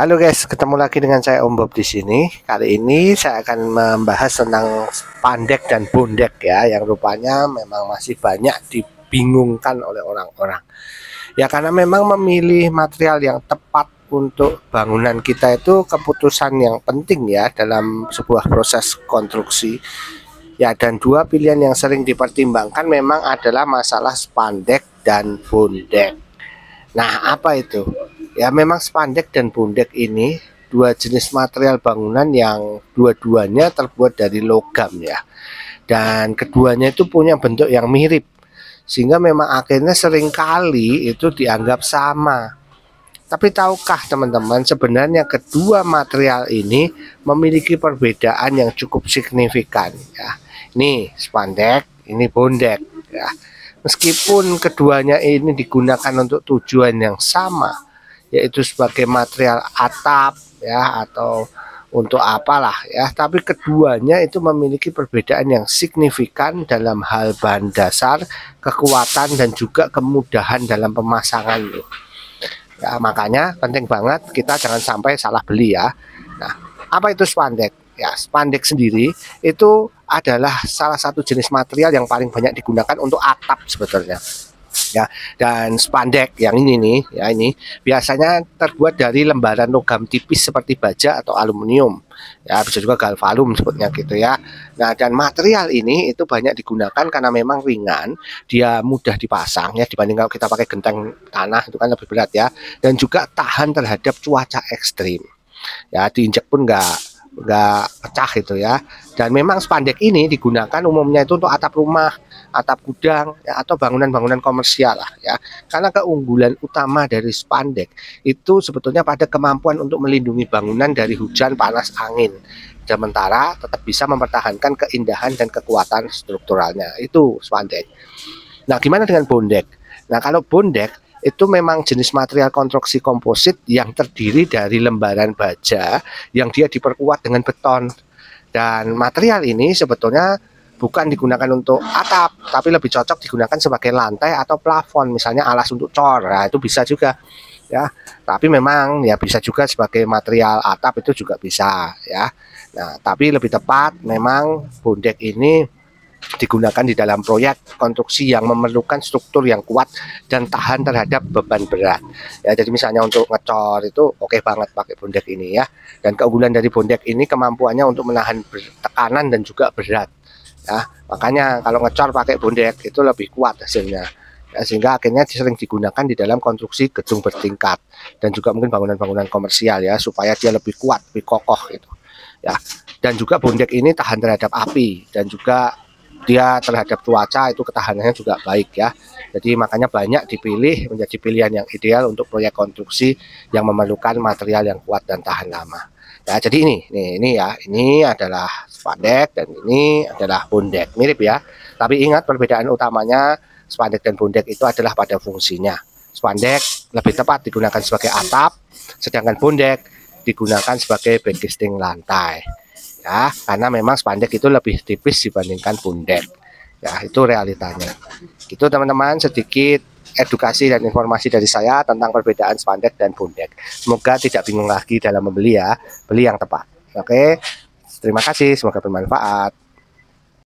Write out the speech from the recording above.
Halo guys, ketemu lagi dengan saya Om Bob di sini. Kali ini saya akan membahas tentang spandek dan bondek ya, yang rupanya memang masih banyak dibingungkan oleh orang-orang. Ya karena memang memilih material yang tepat untuk bangunan kita itu keputusan yang penting ya dalam sebuah proses konstruksi. Ya, dan dua pilihan yang sering dipertimbangkan memang adalah masalah spandek dan bondek. Nah, apa itu? Ya memang spandek dan bondek ini dua jenis material bangunan yang dua-duanya terbuat dari logam ya. Dan keduanya itu punya bentuk yang mirip. Sehingga memang akhirnya seringkali itu dianggap sama. Tapi tahukah teman-teman sebenarnya kedua material ini memiliki perbedaan yang cukup signifikan ya. Ini spandek, ini bondek ya. Meskipun keduanya ini digunakan untuk tujuan yang sama, yaitu sebagai material atap ya atau untuk apalah ya, tapi keduanya itu memiliki perbedaan yang signifikan dalam hal bahan dasar, kekuatan dan juga kemudahan dalam pemasangan ya. Makanya penting banget kita jangan sampai salah beli ya. Nah, apa itu spandek? Ya, spandek sendiri itu adalah salah satu jenis material yang paling banyak digunakan untuk atap sebetulnya ya. Dan spandek yang ini nih ya, ini biasanya terbuat dari lembaran logam tipis seperti baja atau aluminium ya, bisa juga galvalum sebutnya gitu ya. Nah, dan material ini itu banyak digunakan karena memang ringan, dia mudah dipasang ya, dibanding kalau kita pakai genteng tanah itu kan lebih berat ya, dan juga tahan terhadap cuaca ekstrim ya, diinjak pun nggak pecah itu ya. Dan memang spandek ini digunakan umumnya itu untuk atap rumah, atap gudang ya, atau bangunan-bangunan komersial lah ya. Karena keunggulan utama dari spandek itu sebetulnya pada kemampuan untuk melindungi bangunan dari hujan, panas, angin, sementara tetap bisa mempertahankan keindahan dan kekuatan strukturalnya. Itu spandek. Nah, gimana dengan bondek? Nah, kalau bondek itu memang jenis material konstruksi komposit yang terdiri dari lembaran baja yang dia diperkuat dengan beton. Dan material ini sebetulnya bukan digunakan untuk atap, tapi lebih cocok digunakan sebagai lantai atau plafon, misalnya alas untuk cor. Nah, itu bisa juga ya. Tapi memang ya bisa juga sebagai material atap, itu juga bisa ya. Nah, tapi lebih tepat memang bondek ini digunakan di dalam proyek konstruksi yang memerlukan struktur yang kuat dan tahan terhadap beban berat ya. Jadi misalnya untuk ngecor itu oke banget pakai bondek ini ya. Dan keunggulan dari bondek ini kemampuannya untuk menahan tekanan dan juga berat ya. Makanya kalau ngecor pakai bondek itu lebih kuat hasilnya ya, sehingga akhirnya sering digunakan di dalam konstruksi gedung bertingkat dan juga mungkin bangunan-bangunan komersial ya, supaya dia lebih kuat, lebih kokoh gitu ya. Dan juga bondek ini tahan terhadap api dan juga dia terhadap cuaca itu ketahanannya juga baik ya. Jadi makanya banyak dipilih menjadi pilihan yang ideal untuk proyek konstruksi yang memerlukan material yang kuat dan tahan lama. Ya, jadi ini ya, ini adalah spandek dan ini adalah bondek, mirip ya. Tapi ingat perbedaan utamanya spandek dan bondek itu adalah pada fungsinya. Spandek lebih tepat digunakan sebagai atap, sedangkan bondek digunakan sebagai backcasting lantai. Ya, karena memang spandek itu lebih tipis dibandingkan bondek. Ya, itu realitanya. Gitu teman-teman, sedikit edukasi dan informasi dari saya tentang perbedaan spandek dan bondek. Semoga tidak bingung lagi dalam membeli ya, beli yang tepat. Oke. Terima kasih, semoga bermanfaat.